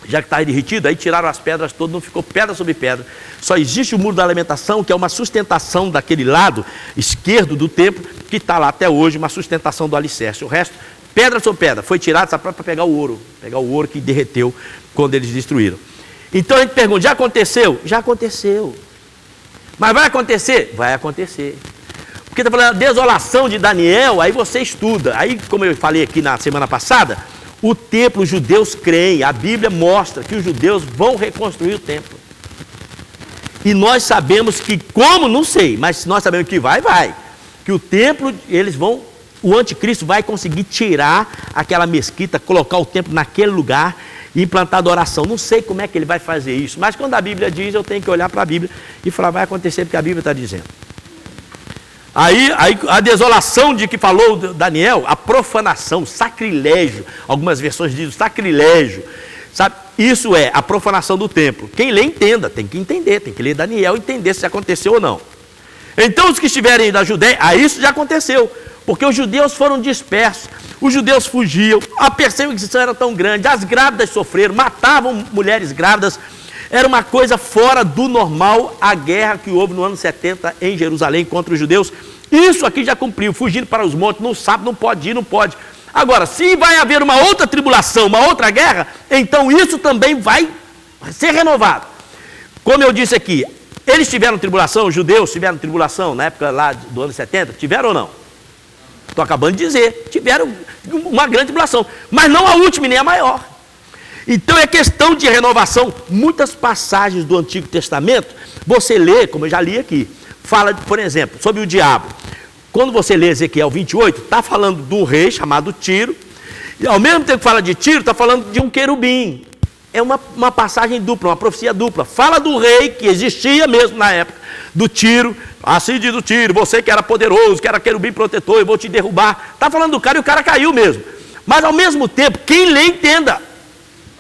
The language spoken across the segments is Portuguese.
já que estava derretido, aí tiraram as pedras todas, não ficou pedra sobre pedra. Só existe o muro da lamentação, que é uma sustentação daquele lado esquerdo do templo, que está lá até hoje, uma sustentação do alicerce. O resto, pedra sobre pedra, foi tirado para pegar o ouro que derreteu quando eles destruíram. Então a gente pergunta, já aconteceu? Já aconteceu. Mas vai acontecer? Vai acontecer. Porque está falando da desolação de Daniel, aí você estuda. Aí, como eu falei aqui na semana passada, o templo, os judeus creem, a Bíblia mostra que os judeus vão reconstruir o templo. E nós sabemos que, como, não sei, mas nós sabemos que vai. Que o templo, o anticristo vai conseguir tirar aquela mesquita, colocar o templo naquele lugar e implantar adoração. Não sei como é que ele vai fazer isso, mas quando a Bíblia diz, eu tenho que olhar para a Bíblia e falar, vai acontecer porque a Bíblia está dizendo. Aí a desolação de que falou Daniel, a profanação, sacrilégio, algumas versões dizem sacrilégio, sabe? Isso é a profanação do templo. Quem lê entenda, tem que entender, tem que ler Daniel e entender se aconteceu ou não. Então os que estiverem da Judéia, isso já aconteceu, porque os judeus foram dispersos, os judeus fugiam, a perseguição era tão grande, as grávidas sofreram, matavam mulheres grávidas. Era uma coisa fora do normal a guerra que houve no ano 70 em Jerusalém contra os judeus. Isso aqui já cumpriu, fugindo para os montes, não sabe, não pode ir, não pode. Agora, se vai haver uma outra tribulação, uma outra guerra, então isso também vai ser renovado. Como eu disse aqui, eles tiveram tribulação, os judeus tiveram tribulação na época lá do ano 70, tiveram ou não? Estou acabando de dizer, tiveram uma grande tribulação, mas não a última e nem a maior. Então é questão de renovação. Muitas passagens do Antigo Testamento, você lê, como eu já li aqui, fala, por exemplo, sobre o diabo. Quando você lê Ezequiel 28, está falando do rei chamado Tiro, e ao mesmo tempo que fala de Tiro, está falando de um querubim. É uma passagem dupla, uma profecia dupla. Fala do rei, que existia mesmo na época, do Tiro, assim diz o Tiro, você que era poderoso, que era querubim protetor, eu vou te derrubar. Está falando do cara e o cara caiu mesmo. Mas ao mesmo tempo, quem lê entenda.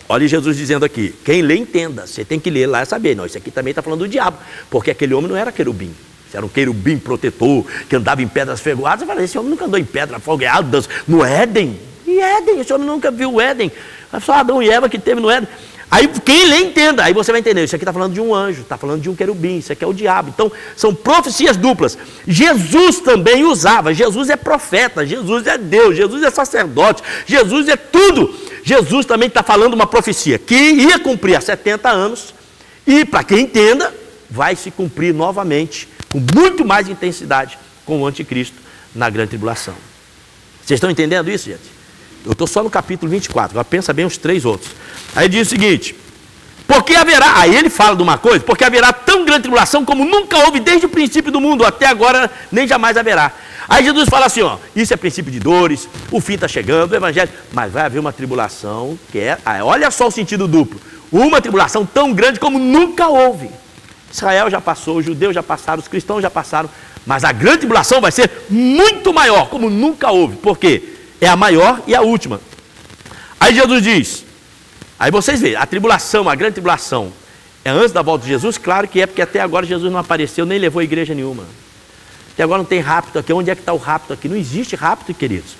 Olha Jesus dizendo aqui, quem lê entenda, você tem que ler lá e saber, não, isso aqui também está falando do diabo, porque aquele homem não era querubim, era um querubim protetor, que andava em pedras ferroadas. Eu falei, esse homem nunca andou em pedras afogueadas no Éden, e Éden, esse homem nunca viu o Éden, só Adão e Eva que teve no Éden. Aí quem lê entenda, aí você vai entender, isso aqui está falando de um anjo, está falando de um querubim, isso aqui é o diabo. Então são profecias duplas. Jesus também usava, Jesus é profeta, Jesus é Deus, Jesus é sacerdote, Jesus é tudo. Jesus também está falando uma profecia que ia cumprir há 70 anos e, para quem entenda, vai se cumprir novamente, com muito mais intensidade, com o anticristo na grande tribulação. Vocês estão entendendo isso, gente? Eu estou só no capítulo 24, agora pensa bem os 3 outros. Aí diz o seguinte, porque haverá, aí ele fala de uma coisa, porque haverá tão grande tribulação como nunca houve desde o princípio do mundo, até agora nem jamais haverá. Aí Jesus fala assim, ó, isso é princípio de dores, o fim está chegando, o evangelho, mas vai haver uma tribulação que é, olha só o sentido duplo, uma tribulação tão grande como nunca houve. Israel já passou, os judeus já passaram, os cristãos já passaram, mas a grande tribulação vai ser muito maior, como nunca houve. Por quê? É a maior e a última. Aí Jesus diz, aí vocês veem, a tribulação, a grande tribulação, é antes da volta de Jesus? Claro que é, porque até agora Jesus não apareceu, nem levou a igreja nenhuma. Até agora não tem rapto aqui. Onde é que está o rapto aqui? Não existe rapto, queridos.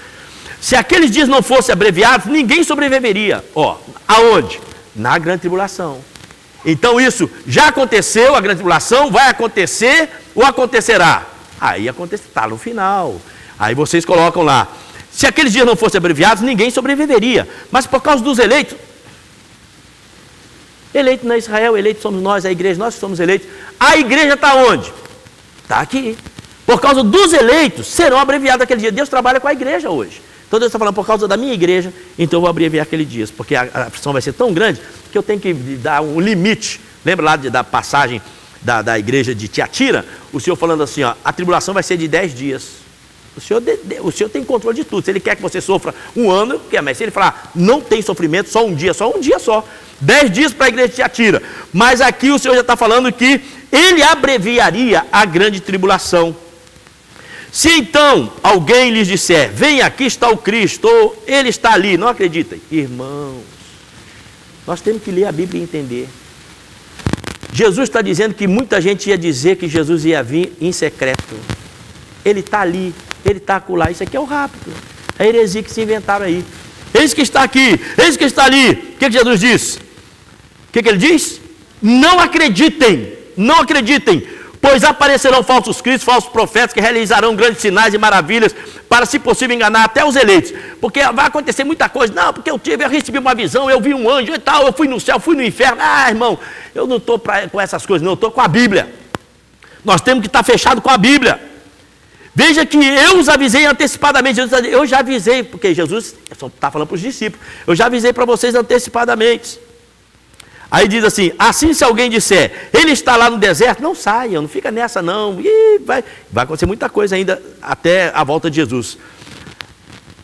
Se aqueles dias não fossem abreviados, ninguém sobreviveria. Ó, aonde? Na grande tribulação. Então isso já aconteceu, a grande tribulação, vai acontecer ou acontecerá? Aí acontece, está no final. Aí vocês colocam lá, se aqueles dias não fossem abreviados, ninguém sobreviveria. Mas por causa dos eleitos, eleito não é Israel, eleito somos nós, a igreja, nós somos eleitos. A igreja está onde? Está aqui. Por causa dos eleitos, serão abreviados aquele dia. Deus trabalha com a igreja hoje. Então Deus está falando, por causa da minha igreja, então eu vou abreviar aquele dia, porque a aflição vai ser tão grande que eu tenho que dar um limite. Lembra lá da passagem da igreja de Tiatira? O Senhor falando assim, ó, a tribulação vai ser de 10 dias. O Senhor tem controle de tudo. Se Ele quer que você sofra um ano, quer, mas se Ele falar, não tem sofrimento, só um dia só. 10 dias para a igreja de Tiatira. Mas aqui o Senhor já está falando que Ele abreviaria a grande tribulação. Se então alguém lhes disser, vem, aqui está o Cristo, ou Ele está ali, não acreditem. Irmãos, nós temos que ler a Bíblia e entender. Jesus está dizendo que muita gente ia dizer que Jesus ia vir em secreto. Ele está ali, Ele está acolá. Isso aqui é o rapto. A heresia que se inventaram aí. Eis que está aqui, eis que está ali. O que Jesus disse? O que ele diz? Não acreditem, não acreditem, pois aparecerão falsos cristos, falsos profetas, que realizarão grandes sinais e maravilhas, para, se possível, enganar até os eleitos. Porque vai acontecer muita coisa. Não, porque eu recebi uma visão, eu vi um anjo e tal, eu fui no céu, fui no inferno. Ah, irmão, eu não estou com essas coisas, não, eu estou com a Bíblia. Nós temos que estar fechados com a Bíblia. Veja que eu os avisei antecipadamente. Eu já avisei, porque Jesus está falando para os discípulos. Eu já avisei para vocês antecipadamente. Aí diz assim, assim se alguém disser, ele está lá no deserto, não saia, não fica nessa não. E vai acontecer muita coisa ainda até a volta de Jesus.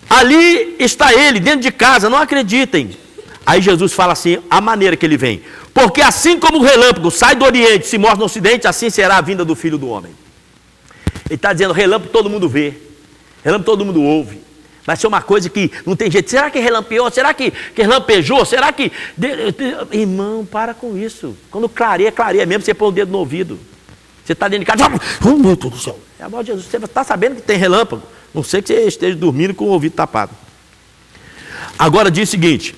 Ali está ele, dentro de casa, não acreditem. Aí Jesus fala assim, a maneira que ele vem. Porque assim como o relâmpago sai do Oriente e se mostra no Ocidente, assim será a vinda do Filho do Homem. Ele está dizendo, relâmpago todo mundo vê, relâmpago todo mundo ouve. Vai ser uma coisa que não tem jeito. Será que relampeou? Será que relampejou? Será que... Irmão, para com isso. Quando clareia, clareia mesmo, você põe o dedo no ouvido. Você está dentro de casa, oh meu Deus do céu. É a voz de Jesus. Você está sabendo que tem relâmpago. Não sei que você esteja dormindo com o ouvido tapado. Agora diz o seguinte.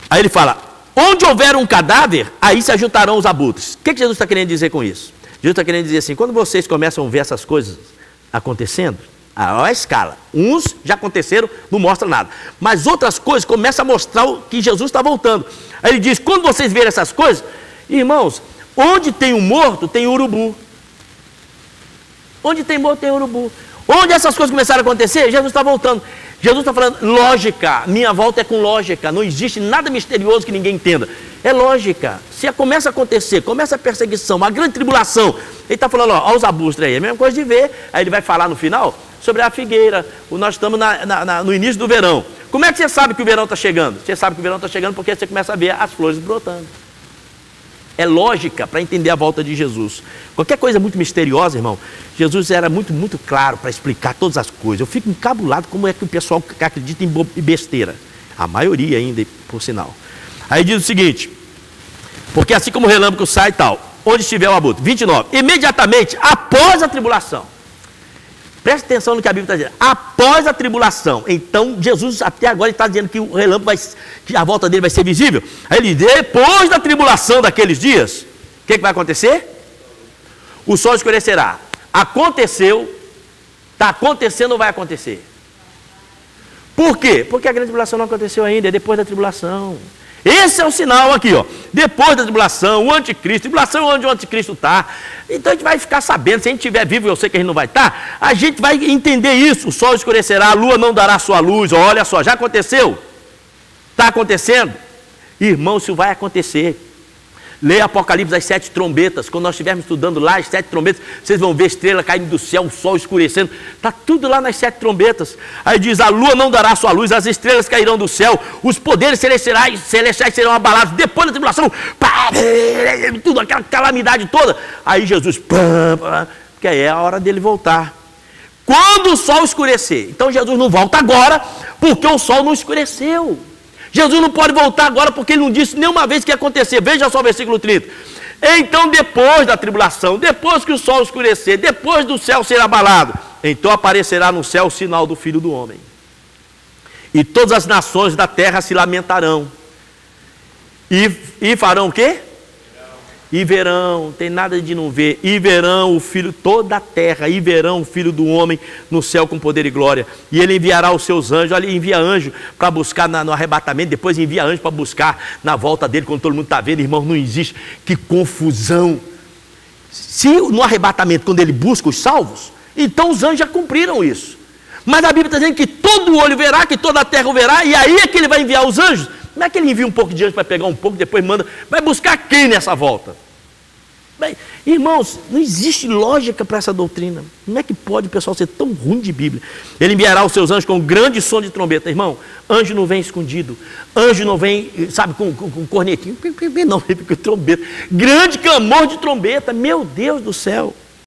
Aí ele fala, onde houver um cadáver, aí se ajuntarão os abutres. O que Jesus está querendo dizer com isso? Jesus está querendo dizer assim, quando vocês começam a ver essas coisas acontecendo, a escala, uns já aconteceram, não mostra nada, mas outras coisas começam a mostrar que Jesus está voltando. Aí ele diz, quando vocês verem essas coisas, irmãos, onde tem um morto, tem urubu. Onde tem morto, tem urubu. Onde essas coisas começaram a acontecer, Jesus está voltando. Jesus está falando, lógica, minha volta é com lógica, não existe nada misterioso que ninguém entenda. É lógica. Se começa a acontecer, começa a perseguição, uma grande tribulação, ele está falando, ó, os abustres aí, é a mesma coisa de ver. Aí ele vai falar no final sobre a figueira. Nós estamos no início do verão. Como é que você sabe que o verão está chegando? Você sabe que o verão está chegando porque você começa a ver as flores brotando. É lógica para entender a volta de Jesus. Qualquer coisa muito misteriosa, irmão, Jesus era muito, muito claro para explicar todas as coisas. Eu fico encabulado como é que o pessoal acredita em besteira. A maioria ainda, por sinal. Aí diz o seguinte, porque assim como o relâmpago sai e tal, onde estiver o abutre. 29. Imediatamente após a tribulação. Preste atenção no que a Bíblia está dizendo. Após a tribulação. Então, Jesus até agora está dizendo que o relâmpago que a volta dele vai ser visível. Aí ele diz, depois da tribulação daqueles dias, o que vai acontecer? O sol escurecerá. Aconteceu, está acontecendo ou vai acontecer? Por quê? Porque a grande tribulação não aconteceu ainda, é depois da tribulação. Esse é o sinal aqui, ó. Depois da tribulação, o anticristo, tribulação onde o anticristo está. Então a gente vai ficar sabendo, se a gente estiver vivo, eu sei que a gente não vai estar, a gente vai entender isso. O sol escurecerá, a lua não dará sua luz. Olha só, já aconteceu? Está acontecendo? Irmão, isso vai acontecer. Leia Apocalipse das 7 trombetas. Quando nós estivermos estudando lá as 7 trombetas, vocês vão ver estrela caindo do céu, o sol escurecendo. Está tudo lá nas 7 trombetas. Aí diz, a lua não dará sua luz, as estrelas cairão do céu, os poderes celestiais serão abalados. Depois da tribulação, tudo, aquela calamidade toda. Aí Jesus, porque aí é a hora dele voltar. Quando o sol escurecer. Então Jesus não volta agora, porque o sol não escureceu. Jesus não pode voltar agora porque ele não disse nenhuma vez que ia acontecer. Veja só o versículo 30. Então depois da tribulação, depois que o sol escurecer, depois do céu ser abalado, então aparecerá no céu o sinal do Filho do Homem. E todas as nações da terra se lamentarão. E farão o quê? E verão, tem nada de não ver, e verão o Filho, toda a terra, e verão o Filho do Homem no céu com poder e glória, e ele enviará os seus anjos. Olha, ele envia anjo para buscar no arrebatamento, depois envia anjo para buscar na volta dele, quando todo mundo está vendo, irmão, não existe, que confusão. Se no arrebatamento, quando ele busca os salvos, então os anjos já cumpriram isso, mas a Bíblia está dizendo que todo olho verá, que toda a terra o verá, e aí é que ele vai enviar os anjos. Não é que ele envia um pouco de anjo para pegar um pouco, depois manda, vai buscar quem nessa volta? Bem, irmãos, não existe lógica para essa doutrina. Como é que pode o pessoal ser tão ruim de Bíblia? Ele enviará os seus anjos com um grande som de trombeta. Irmão, anjo não vem escondido. Anjo não vem, sabe, com cornetinho. Não, vem com trombeta. Grande clamor de trombeta. Meu Deus do céu.